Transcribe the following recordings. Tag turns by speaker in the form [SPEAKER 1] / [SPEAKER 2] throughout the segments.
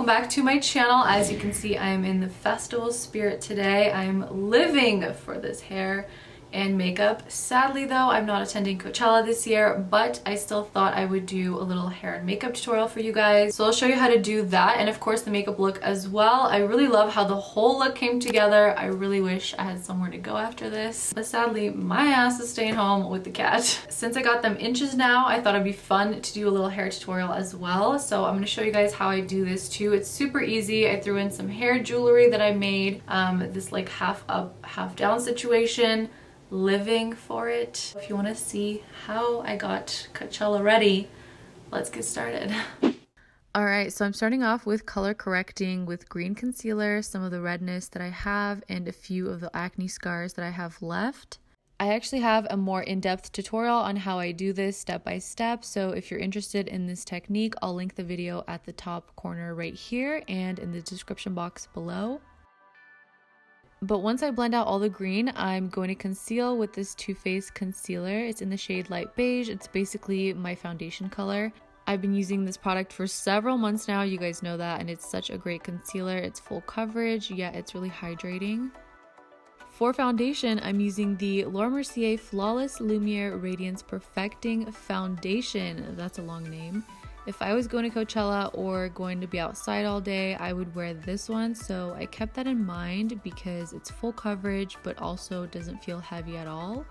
[SPEAKER 1] welcome back to my channel. As you can see, I'm in the festival spirit today. I'm living for this hair and makeup. Sadly though, I'm not attending Coachella this year, but I still thought I would do a little hair and makeup tutorial for you guys. So I'll show you how to do that, and of course the makeup look as well. I really love how the whole look came together. I really wish I had somewhere to go after this, but sadly my ass is staying home with the cat. Since I got them inches now, I thought it'd be fun to do a little hair tutorial as well. So I'm going to show you guys how I do this too. It's super easy. I threw in some hair jewelry that I made, this like half up, half down situation. Living for it. If you want to see how I got Coachella ready, let's get started. Alright, so I'm starting off with color correcting with green concealer, some of the redness that I have, and a few of the acne scars that I have left. I actually have a more in-depth tutorial on how I do this step by step, so if you're interested in this technique, I'll link the video at the top corner right here and in the description box below. But once I blend out all the green, I'm going to conceal with this Too Faced concealer. It's in the shade light beige. It's basically my foundation color. I've been using this product for several months now, you guys know that, and it's such a great concealer. It's full coverage, yet it's really hydrating. For foundation, I'm using the Laura Mercier Flawless Lumiere Radiance Perfecting Foundation. That's a long name. If I was going to Coachella or going to be outside all day, I would wear this one, so I kept that in mind because it's full coverage but also doesn't feel heavy at all.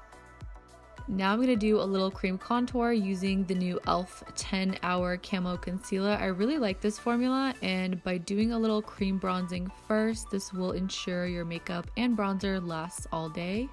[SPEAKER 1] Now I'm going to do a little cream contour using the new e.l.f. 10 Hour Camo Concealer. I really like this formula, and by doing a little cream bronzing first, this will ensure your makeup and bronzer lasts all day.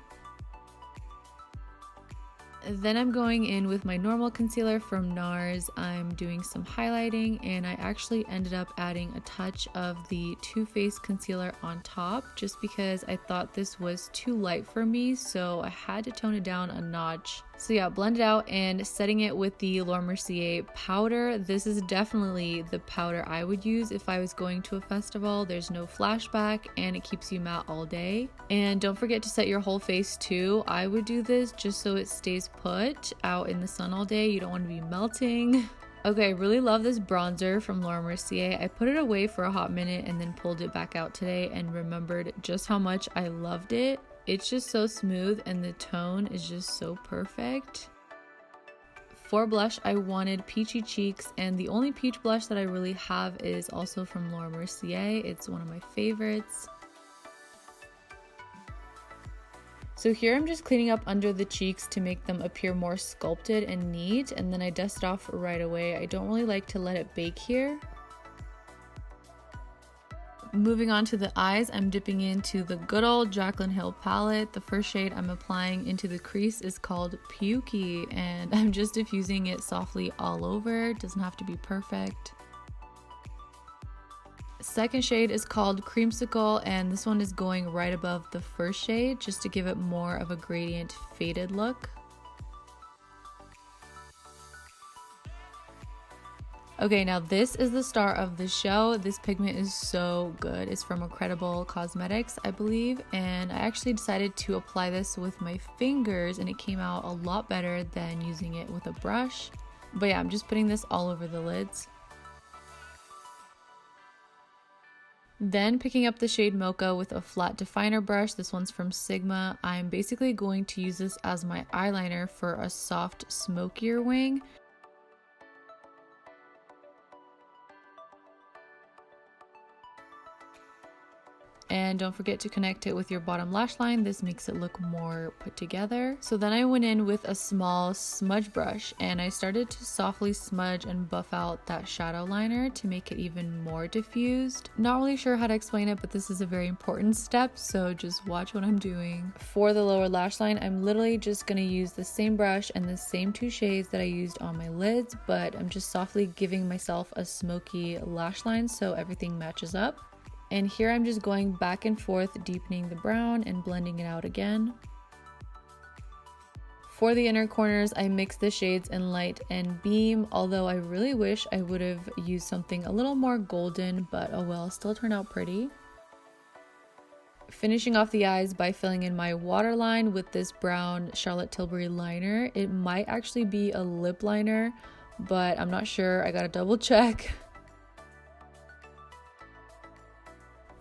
[SPEAKER 1] Then I'm going in with my normal concealer from NARS. I'm doing some highlighting, and I actually ended up adding a touch of the Too Faced concealer on top just because I thought this was too light for me, so I had to tone it down a notch. So yeah, blend it out and setting it with the Laura Mercier powder. This is definitely the powder I would use if I was going to a festival. There's no flashback and it keeps you matte all day. And don't forget to set your whole face too. I would do this just so it stays put out in the sun all day. You don't want to be melting. Okay, I really love this bronzer from Laura Mercier. I put it away for a hot minute and then pulled it back out today and remembered just how much I loved it. It's just so smooth and the tone is just so perfect. For blush, I wanted peachy cheeks, and the only peach blush that I really have is also from Laura Mercier. It's one of my favorites. So here I'm just cleaning up under the cheeks to make them appear more sculpted and neat, and then I dust it off right away. I don't really like to let it bake here. Moving on to the eyes, I'm dipping into the good old Jaclyn Hill palette. The first shade I'm applying into the crease is called Pukey, and I'm just diffusing it softly all over. It doesn't have to be perfect. Second shade is called Creamsicle, and this one is going right above the first shade just to give it more of a gradient faded look. Okay, now this is the star of the show. This pigment is so good. It's from Incredible Cosmetics, I believe, and I actually decided to apply this with my fingers, and it came out a lot better than using it with a brush. But yeah, I'm just putting this all over the lids. Then picking up the shade Mocha with a flat definer brush. This one's from Sigma. I'm basically going to use this as my eyeliner for a soft, smokier wing. And don't forget to connect it with your bottom lash line. This makes it look more put together. So then I went in with a small smudge brush and I started to softly smudge and buff out that shadow liner to make it even more diffused. Not really sure how to explain it, but this is a very important step, so just watch what I'm doing. For the lower lash line, I'm literally just gonna use the same brush and the same two shades that I used on my lids, but I'm just softly giving myself a smoky lash line so everything matches up. And here I'm just going back and forth, deepening the brown and blending it out again. For the inner corners, I mixed the shades in Light and Beam, although I really wish I would have used something a little more golden, but oh well, still turned out pretty. Finishing off the eyes by filling in my waterline with this brown Charlotte Tilbury liner. It might actually be a lip liner, but I'm not sure. I gotta double check.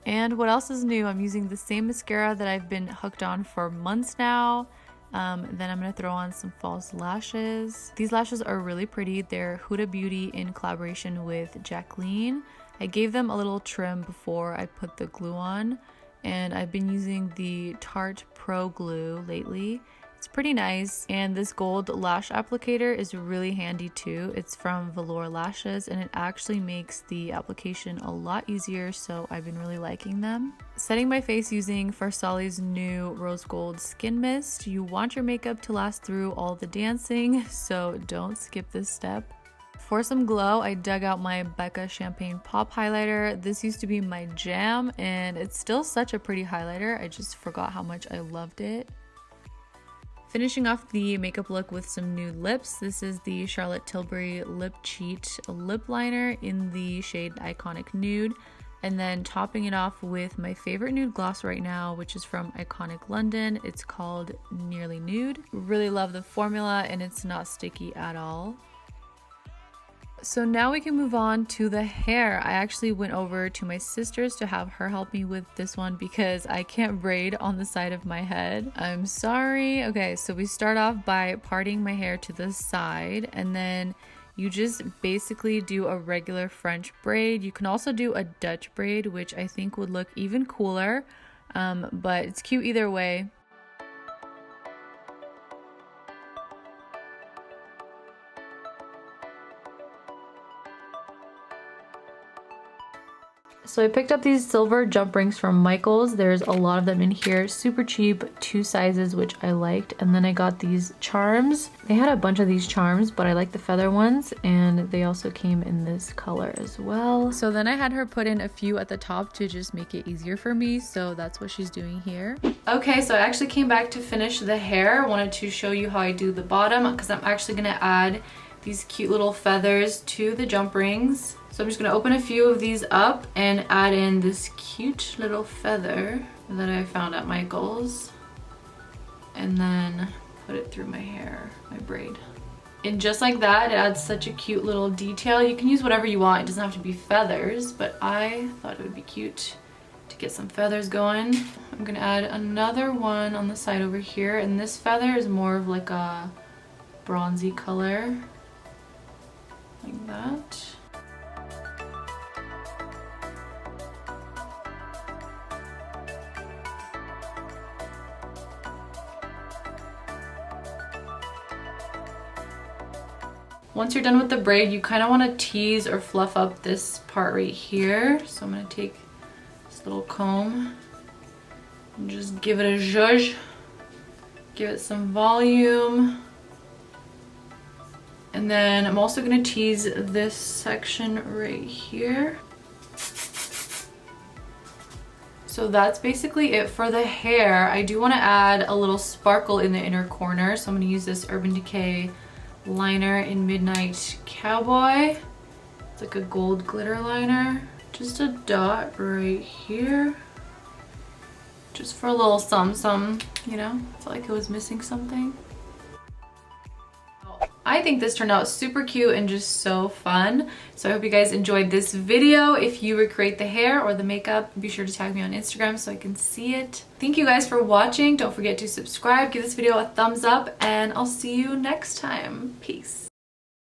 [SPEAKER 1] And what else is new? I'm using the same mascara that I've been hooked on for months now. Then I'm gonna throw on some false lashes. These lashes are really pretty. They're Huda Beauty in collaboration with Jacqueline. I gave them a little trim before I put the glue on, and I've been using the Tarte Pro Glue lately. It's pretty nice, and this gold lash applicator is really handy too. It's from Velour Lashes, and it actually makes the application a lot easier, so I've been really liking them. Setting my face using Farsali's new Rose Gold Skin Mist. You want your makeup to last through all the dancing, so don't skip this step. For some glow, I dug out my Becca Champagne Pop Highlighter. This used to be my jam, and it's still such a pretty highlighter. I just forgot how much I loved it. Finishing off the makeup look with some nude lips. This is the Charlotte Tilbury Lip Cheat Lip Liner in the shade Iconic Nude. And then topping it off with my favorite nude gloss right now, which is from Iconic London. It's called Nearly Nude. Really love the formula, and it's not sticky at all. So now we can move on to the hair. I actually went over to my sister's to have her help me with this one because I can't braid on the side of my head. I'm sorry. Okay, so we start off by parting my hair to the side, and then you just basically do a regular French braid. You can also do a Dutch braid, which I think would look even cooler, but it's cute either way. So I picked up these silver jump rings from Michael's. There's a lot of them in here, super cheap, 2 sizes, which I liked. And then I got these charms. They had a bunch of these charms, but I like the feather ones, and they also came in this color as well. So then I had her put in a few at the top to just make it easier for me, so that's what she's doing here. Okay, so I actually came back to finish the hair. I wanted to show you how I do the bottom, because I'm actually gonna add these cute little feathers to the jump rings. So I'm just gonna open a few of these up and add in this cute little feather that I found at Michael's, and then put it through my hair, my braid. And just like that, it adds such a cute little detail. You can use whatever you want, it doesn't have to be feathers, but I thought it would be cute to get some feathers going. I'm gonna add another one on the side over here, and this feather is more of like a bronzy color, like that. Once you're done with the braid, you kind of want to tease or fluff up this part right here. So I'm going to take this little comb and just give it a zhuzh. Give it some volume. And then I'm also going to tease this section right here. So that's basically it for the hair. I do want to add a little sparkle in the inner corner. So I'm going to use this Urban Decay liner in Midnight Cowboy. It's like a gold glitter liner. Just a dot right here. Just for a little some, you know? I felt like it was missing something. I think this turned out super cute and just so fun. So I hope you guys enjoyed this video. If you recreate the hair or the makeup, be sure to tag me on Instagram so I can see it. Thank you guys for watching. Don't forget to subscribe, give this video a thumbs up, and I'll see you next time. Peace.